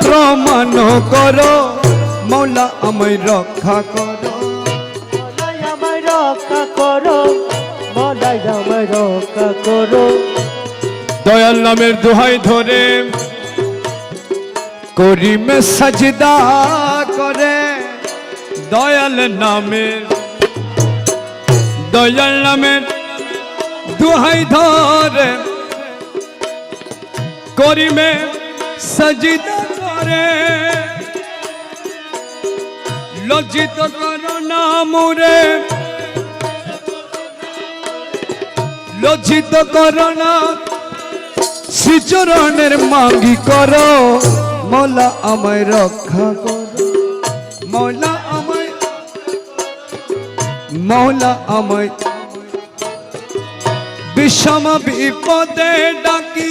প্রমাণ করো মৌলা আমায় রক্ষা করো আমায় রক্ষা করো মওলাই আমায় রক্ষা করো দয়াল নামের দোহাই ধরে করিমে সাজদা করে দয়াল নামের দোহাই ধরে করিমে সাজদা করে লজ্জিত করো না মোরে লজ্জিত করো না শ্রীচরণের মাগি করো মৌলা আমায় রক্ষা করো মৌলা আমায় বিষম বিপদে ডাকি